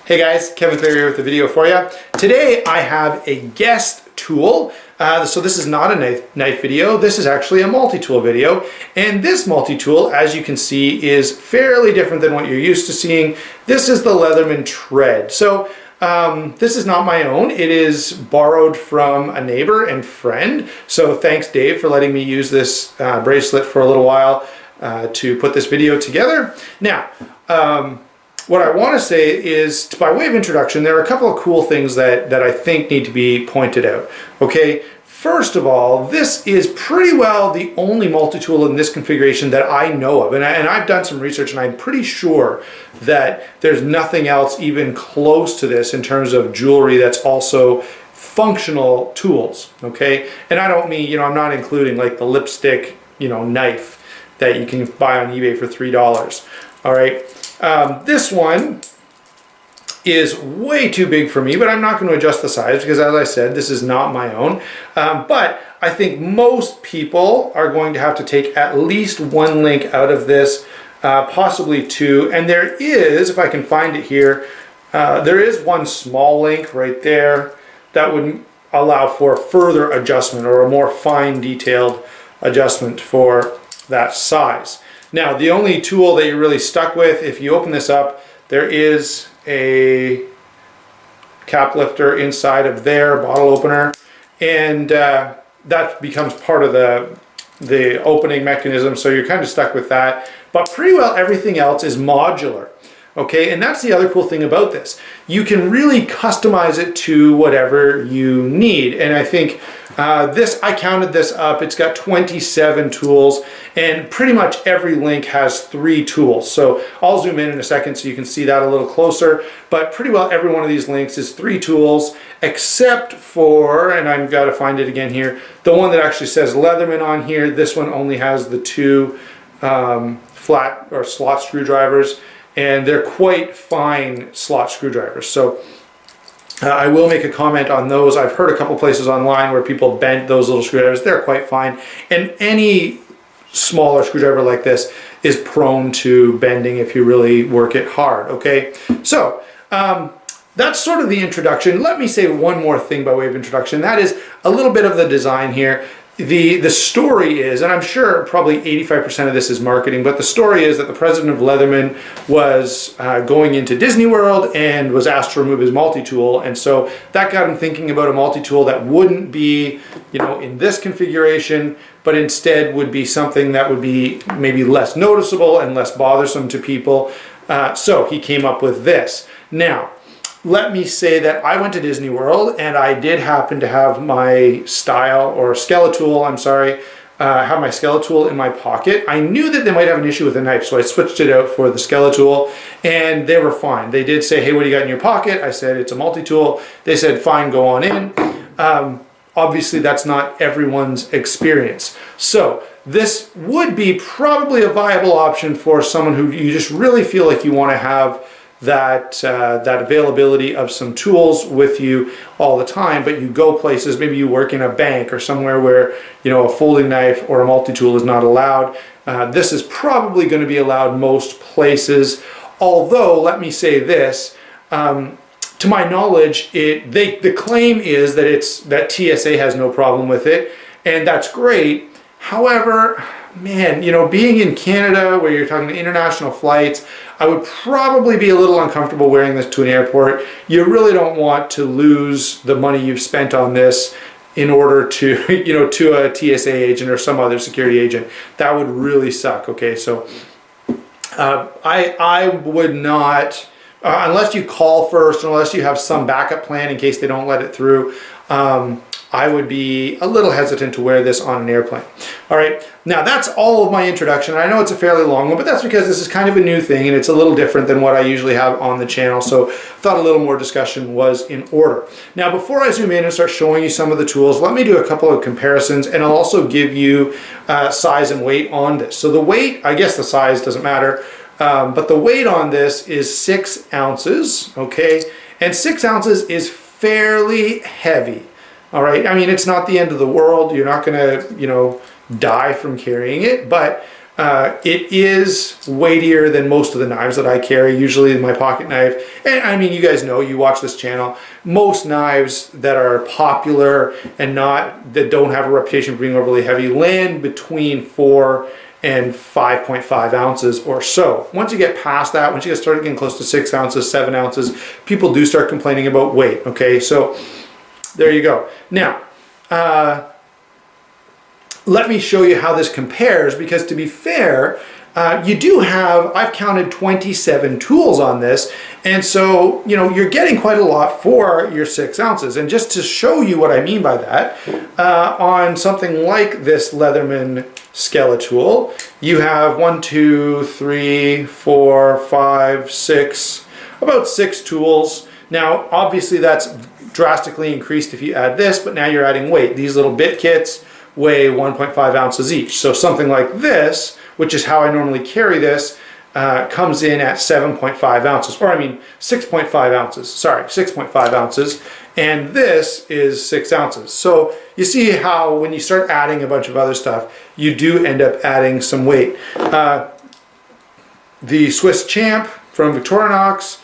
Hey guys, Kevin Thayer here with the video for you. Today I have a guest tool. So this is not a knife video, this is actually a multi-tool video. And this multi-tool, as you can see, is fairly different than what you're used to seeing. This is the Leatherman Tread. So this is not my own, it is borrowed from a neighbor and friend. So thanks Dave for letting me use this bracelet for a little while to put this video together. Now, what I want to say is, by way of introduction, there are a couple of cool things that I think need to be pointed out. Okay, first of all, this is pretty well the only multi-tool in this configuration that I know of. And I've done some research and I'm pretty sure that there's nothing else even close to this in terms of jewelry that's also functional tools. Okay, and I don't mean, I'm not including like the lipstick, knife that you can buy on eBay for $3. All right. This one is way too big for me, but I'm not going to adjust the size because, as I said, this is not my own. But I think most people are going to have to take at least one link out of this, possibly two. And there is, if I can find it here, there is one small link right there that would allow for further adjustment or a more fine detailed adjustment for that size. Now, the only tool that you're really stuck with, if you open this up, there is a cap lifter inside of there, bottle opener, and that becomes part of the opening mechanism, so you're kind of stuck with that. But pretty well everything else is modular. Okay, and that's the other cool thing about this. You can really customize it to whatever you need. And I think I counted this up, it's got 27 tools and pretty much every link has 3 tools. So I'll zoom in a second so you can see that a little closer. But pretty well every one of these links is 3 tools except for, and I've got to find it again here, the one that actually says Leatherman on here. This one only has the 2 flat or slot screwdrivers. And they're quite fine slot screwdrivers. So I will make a comment on those. I've heard a couple places online where people bent those little screwdrivers. They're quite fine. And any smaller screwdriver like this is prone to bending if you really work it hard, okay? So that's sort of the introduction. Let me say one more thing by way of introduction. That is a little bit of the design here. The story is, and I'm sure probably 85% of this is marketing, but the story is that the president of Leatherman was going into Disney World and was asked to remove his multi-tool, and so that got him thinking about a multi-tool that wouldn't be, in this configuration, but instead would be something that would be maybe less noticeable and less bothersome to people. So he came up with this. Now, let me say that I went to Disney World and I did happen to have my Skeletal, have my Skeletal in my pocket. I knew that they might have an issue with a knife, so I switched it out for the Skeletal and they were fine. They did say, hey, what do you got in your pocket? I said, it's a multi-tool. They said, fine, go on in. Obviously, that's not everyone's experience. So this would be probably a viable option for someone who you just really feel like you want to have that availability of some tools with you all the time, but you go places, maybe you work in a bank or somewhere where a folding knife or a multi-tool is not allowed. This is probably going to be allowed most places, although let me say this, to my knowledge, the claim is that TSA has no problem with it, and that's great. However, man, being in Canada where you're talking to international flights, I would probably be a little uncomfortable wearing this to an airport. You really don't want to lose the money you've spent on this in order to, to a TSA agent or some other security agent. That would really suck, okay? So I would not, unless you call first, unless you have some backup plan in case they don't let it through, I would be a little hesitant to wear this on an airplane. All right, now that's all of my introduction. I know it's a fairly long one, but that's because this is kind of a new thing and it's a little different than what I usually have on the channel, so I thought a little more discussion was in order. Now, before I zoom in and start showing you some of the tools, let me do a couple of comparisons and I'll also give you size and weight on this. So the weight, I guess the size doesn't matter, but the weight on this is 6 ounces, okay? And 6 ounces is fairly heavy. All right, I mean, it's not the end of the world. You're not gonna, die from carrying it, but It is weightier than most of the knives that I carry, usually my pocket knife. And I mean, you guys know, you watch this channel, most knives that are popular and that don't have a reputation for being overly heavy land between 4 and 5.5 ounces or so. Once you get past that, once you get started getting close to 6 ounces, 7 ounces, people do start complaining about weight, okay? So there you go. Now, let me show you how this compares, because to be fair, you do have, I've counted 27 tools on this, and so, you know, you're getting quite a lot for your 6 ounces. And just to show you what I mean by that, on something like this Leatherman Tool, you have 1, 2, 3, 4, 5, 6, about 6 tools. Now, obviously that's drastically increased if you add this, but now you're adding weight. These little bit kits weigh 1.5 ounces each. So something like this, which is how I normally carry this, comes in at 7.5 ounces, or I mean 6.5 ounces, sorry, 6.5 ounces, and this is 6 ounces. So you see how when you start adding a bunch of other stuff, you do end up adding some weight. The Swiss Champ from Victorinox,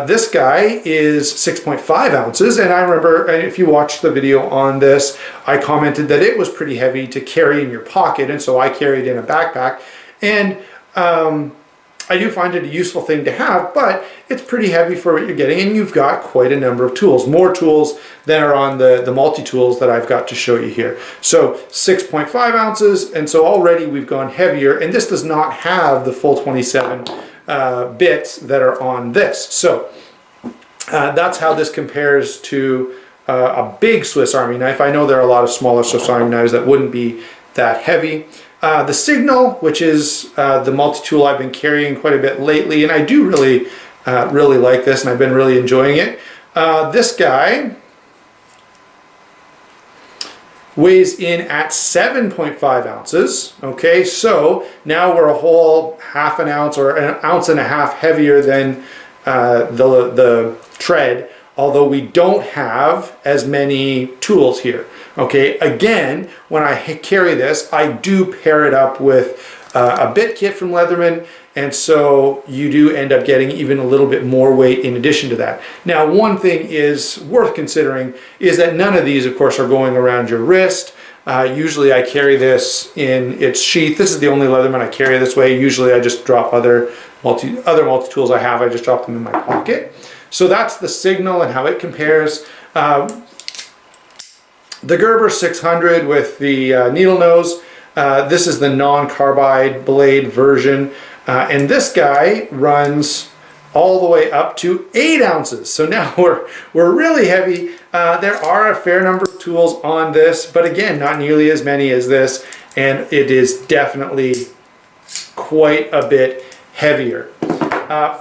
this guy is 6.5 ounces, and I remember, if you watched the video on this, I commented that it was pretty heavy to carry in your pocket, and so I carried in a backpack. And I do find it a useful thing to have, but it's pretty heavy for what you're getting, and you've got quite a number of tools, more tools than are on the multi-tools that I've got to show you here. So 6.5 ounces, and so already we've gone heavier, and this does not have the full 27 bits that are on this. So that's how this compares to a big Swiss Army knife. I know there are a lot of smaller Swiss Army knives that wouldn't be that heavy. The Signal, which is the multi-tool I've been carrying quite a bit lately, and I do really like this, and I've been really enjoying it. This guy weighs in at 7.5 ounces. Okay, so now we're a whole half an ounce or an ounce and a half heavier than the Tread, although we don't have as many tools here. Okay, again, when I carry this, I do pair it up with a bit kit from Leatherman, and so you do end up getting even a little bit more weight in addition to that. Now, one thing is worth considering is that none of these, of course, are going around your wrist. Usually I carry this in its sheath. This is the only Leatherman I carry this way. Usually I just drop other multi-tools I have, I just drop them in my pocket. So that's the Signal and how it compares. The Gerber 600 with the needle nose, this is the non-carbide blade version, and this guy runs all the way up to 8 ounces. So now we're really heavy. There are a fair number of tools on this, but again, not nearly as many as this, and it is definitely quite a bit heavier.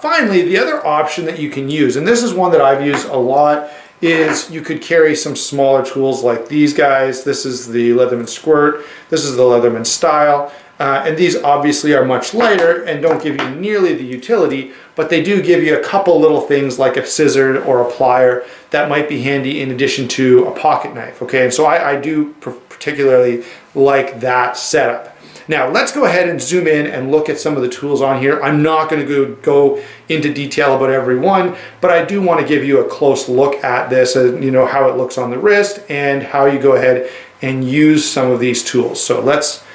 Finally, the other option that you can use, and this is one that I've used a lot, is you could carry some smaller tools like these guys. This is the Leatherman Squirt, this is the Leatherman Style, and these obviously are much lighter and don't give you nearly the utility, but they do give you a couple little things like a scissor or a plier that might be handy in addition to a pocket knife. Okay, and so I do particularly like that setup. Now let's go ahead and zoom in and look at some of the tools on here. I'm not going to go into detail about every one, but I do want to give you a close look at this, and you know how it looks on the wrist and how you go ahead and use some of these tools. So let's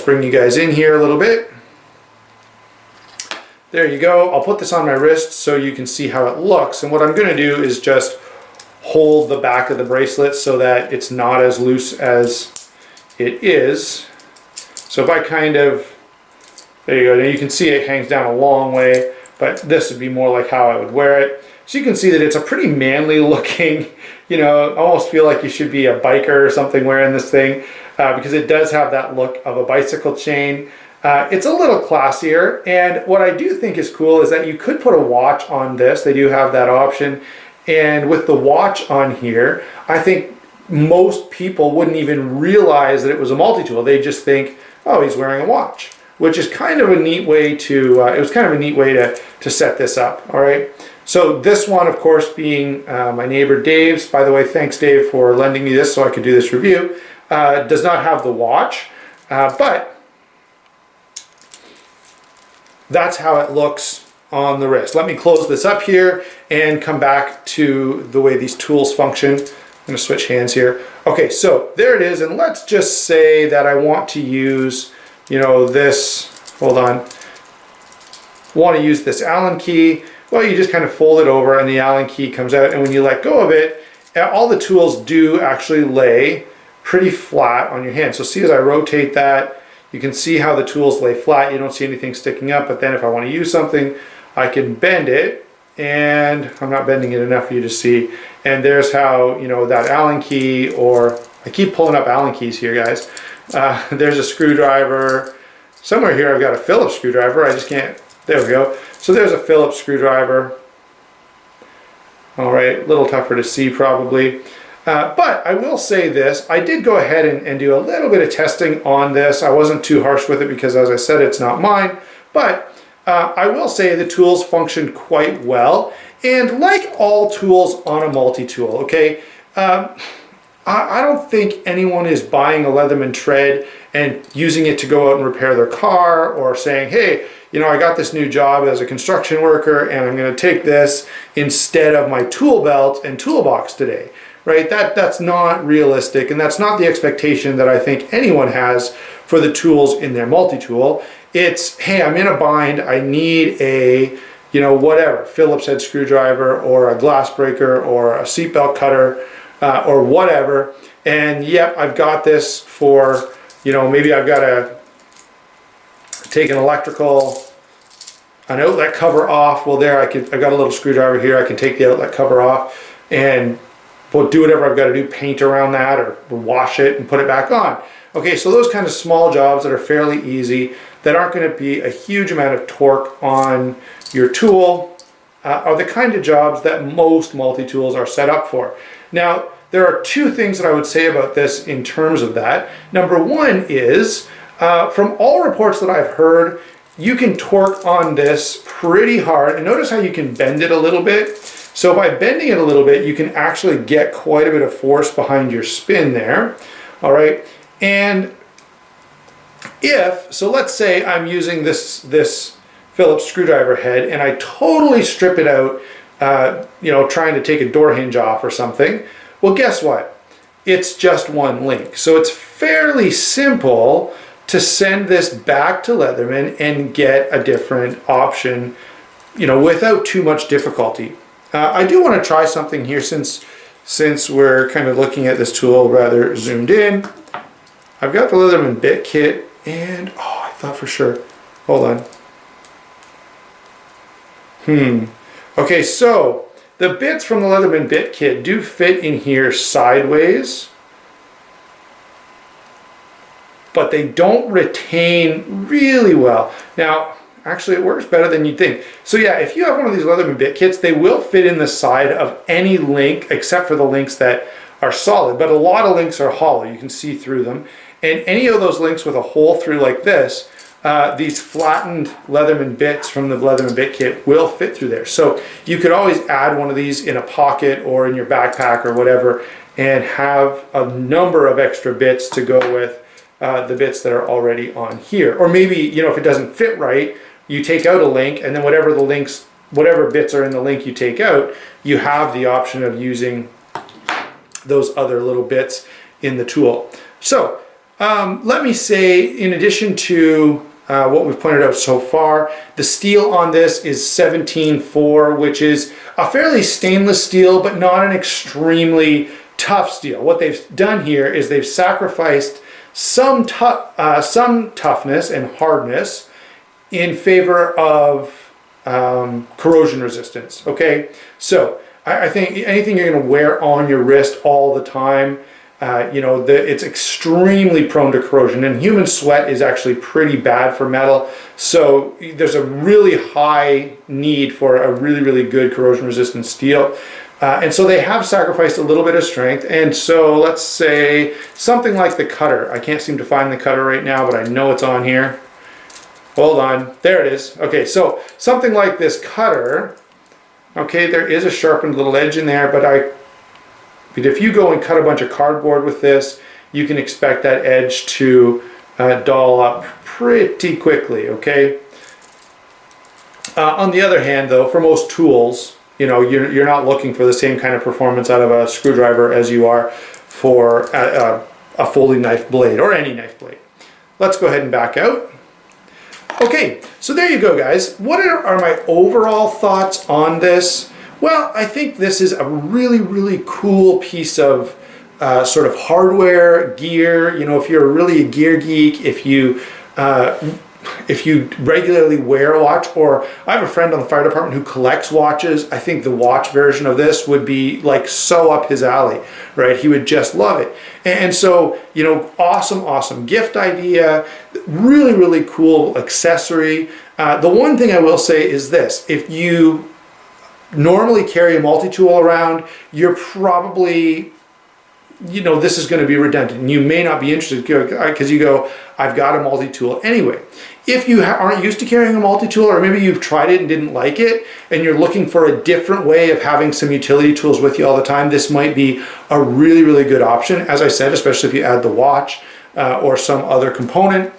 bring you guys in here a little bit. There you go. I'll put this on my wrist so you can see how it looks, and what I'm going to do is just hold the back of the bracelet so that it's not as loose as it is. So if I kind of, there you go, now you can see it hangs down a long way, but this would be more like how I would wear it. So you can see that it's a pretty manly looking, you know, almost feel like you should be a biker or something wearing this thing, because it does have that look of a bicycle chain. It's a little classier, and what I do think is cool is that you could put a watch on this. They do have that option, and with the watch on here, I think most people wouldn't even realize that it was a multi-tool. They just think, oh, he's wearing a watch, which is kind of a neat way to, it was kind of a neat way to set this up, all right? So this one, of course, being my neighbor Dave's, by the way, thanks Dave for lending me this so I could do this review, does not have the watch, but that's how it looks on the wrist. Let me close this up here and come back to the way these tools function. I'm gonna switch hands here. Okay, so there it is, and let's just say that I want to use, this, hold on, want to use this Allen key. Well, you just kind of fold it over and the Allen key comes out, and when you let go of it, all the tools do actually lay pretty flat on your hand. So see, as I rotate that, you can see how the tools lay flat. You don't see anything sticking up, but then if I want to use something, I can bend it, and I'm not bending it enough for you to see. And there's how, that Allen key, or I keep pulling up Allen keys here, guys. There's a screwdriver. Somewhere here I've got a Phillips screwdriver. I just can't, there we go. So there's a Phillips screwdriver. All right, a little tougher to see probably. But I will say this, I did go ahead and do a little bit of testing on this. I wasn't too harsh with it because, as I said, it's not mine. But I will say the tools function quite well. And like all tools on a multi-tool, okay, I don't think anyone is buying a Leatherman Tread and using it to go out and repair their car, or saying, hey, I got this new job as a construction worker and I'm going to take this instead of my tool belt and toolbox today, right? That's not realistic, and that's not the expectation that I think anyone has for the tools in their multi-tool. It's, hey, I'm in a bind, I need a, whatever, Phillips head screwdriver or a glass breaker or a seatbelt cutter or whatever, and yep, I've got this for, maybe I've got to take an outlet cover off. Well, there I've got a little screwdriver here. I can take the outlet cover off and do whatever I've got to do, paint around that or wash it and put it back on. Okay, so those kind of small jobs that are fairly easy, that aren't going to be a huge amount of torque on your tool, are the kind of jobs that most multi-tools are set up for. Now, there are two things that I would say about this in terms of that. Number one is, from all reports that I've heard, you can torque on this pretty hard, and notice how you can bend it a little bit. So by bending it a little bit, you can actually get quite a bit of force behind your spin there. All right, and so let's say I'm using this Phillips screwdriver head and I totally strip it out, trying to take a door hinge off or something. Well, guess what? It's just one link. So it's fairly simple to send this back to Leatherman and get a different option, without too much difficulty. I do want to try something here since we're kind of looking at this tool rather zoomed in. I've got the Leatherman bit kit, and I thought for sure, hold on. Okay, so the bits from the Leatherman bit kit do fit in here sideways, but they don't retain really well. Now, actually it works better than you'd think. So yeah, if you have one of these Leatherman bit kits, they will fit in the side of any link except for the links that are solid, but a lot of links are hollow. You can see through them. And any of those links with a hole through like this, these flattened Leatherman bits from the Leatherman bit kit will fit through there. So you could always add one of these in a pocket or in your backpack or whatever, and have a number of extra bits to go with the bits that are already on here. Or maybe, if it doesn't fit right, you take out a link, and then whatever bits are in the link you take out, you have the option of using those other little bits in the tool. So let me say, in addition to what we've pointed out so far, the steel on this is 17.4, which is a fairly stainless steel, but not an extremely tough steel. What they've done here is they've sacrificed some toughness and hardness in favor of corrosion resistance. Okay, so I think anything you're going to wear on your wrist all the time, it's extremely prone to corrosion, and human sweat is actually pretty bad for metal. So there's a really high need for a really, really good corrosion resistant steel. And so they have sacrificed a little bit of strength. And so let's say something like the cutter. I can't seem to find the cutter right now, but I know it's on here. Hold on, there it is. Okay, so something like this cutter, okay, there is a sharpened little edge in there, but if you go and cut a bunch of cardboard with this, you can expect that edge to dull up pretty quickly, okay? On the other hand, though, for most tools, you know, you're not looking for the same kind of performance out of a screwdriver as you are for a folding knife blade or any knife blade. Let's go ahead and back out. Okay, so there you go, guys. What are my overall thoughts on this? Well, I think this is a really, really cool piece of sort of hardware, gear. You know, if you're really a gear geek, if you regularly wear a watch, or I have a friend on the fire department who collects watches. I think the watch version of this would be like so up his alley, right? He would just love it. And so, you know, awesome gift idea, really, really cool accessory. The one thing I will say is this: if you normally carry a multi-tool around, you're probably, you know, this is going to be redundant. You may not be interested because you go, I've got a multi-tool anyway. If you aren't used to carrying a multi-tool, or maybe you've tried it and didn't like it, and you're looking for a different way of having some utility tools with you all the time, this might be a really, really good option. As I said, especially if you add the watch or some other component.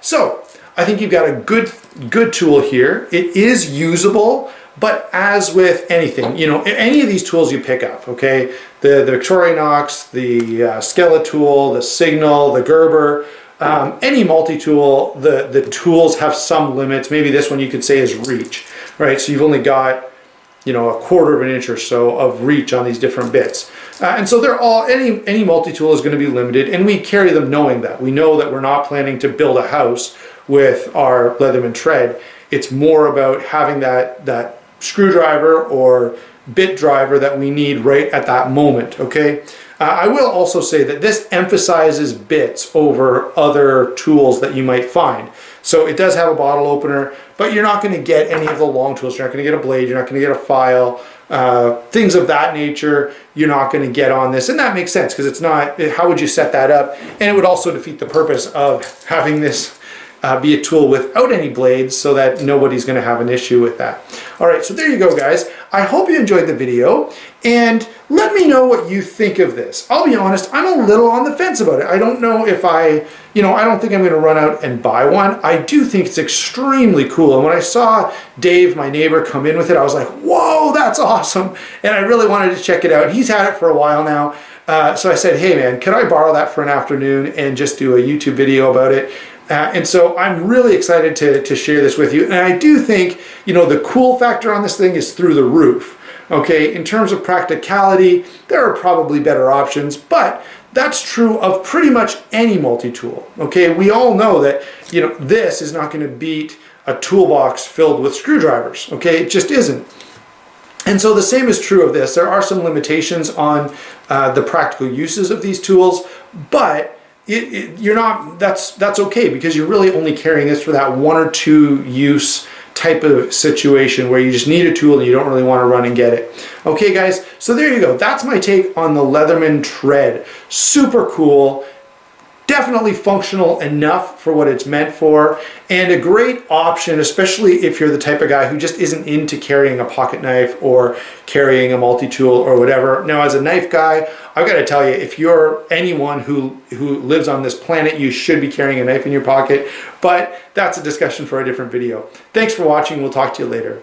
So I think you've got a good tool here. It is usable. But as with anything, you know, any of these tools you pick up, okay, the Victorinox, the Skeletool, the Signal, the Gerber, any multi-tool, the tools have some limits. Maybe this one you could say is reach, right? So you've only got, you know, 1/4 of an inch or so of reach on these different bits. And so they're all, any multi-tool is going to be limited, and we carry them knowing that. We know that we're not planning to build a house with our Leatherman Tread. It's more about having that screwdriver or bit driver that we need right at that moment, okay? I will also say that this emphasizes bits over other tools that you might find. So it does have a bottle opener, but you're not going to get any of the long tools. You're not going to get a blade, you're not going to get a file, things of that nature you're not going to get on this. And that makes sense because it's not, how would you set that up? And it would also defeat the purpose of having this be a tool without any blades, so that nobody's going to have an issue with that. All right, so there you go, guys. I hope you enjoyed the video, and let me know what you think of this. I'll be honest, I'm a little on the fence about it. I don't know if I don't think I'm going to run out and buy one. I do think it's extremely cool, and when I saw Dave, my neighbor, come in with it, I was like, whoa, that's awesome, and I really wanted to check it out. He's had it for a while now. So I said, hey man, can I borrow that for an afternoon and just do a YouTube video about it? And so I'm really excited to share this with you. And I do think, you know, the cool factor on this thing is through the roof. Okay, in terms of practicality, there are probably better options, but that's true of pretty much any multi-tool. Okay, we all know that, you know, this is not going to beat a toolbox filled with screwdrivers. Okay, it just isn't. And so the same is true of this. There are some limitations on the practical uses of these tools, but you're not, that's okay, because you're really only carrying this for that 1 or 2 use type of situation where you just need a tool and you don't really want to run and get it. Okay guys, so there you go. That's my take on the Leatherman Tread. Super cool. Definitely functional enough for what it's meant for, and a great option, especially if you're the type of guy who just isn't into carrying a pocket knife or carrying a multi-tool or whatever. Now, as a knife guy, I've got to tell you, if you're anyone who lives on this planet, you should be carrying a knife in your pocket, but that's a discussion for a different video. Thanks for watching. We'll talk to you later.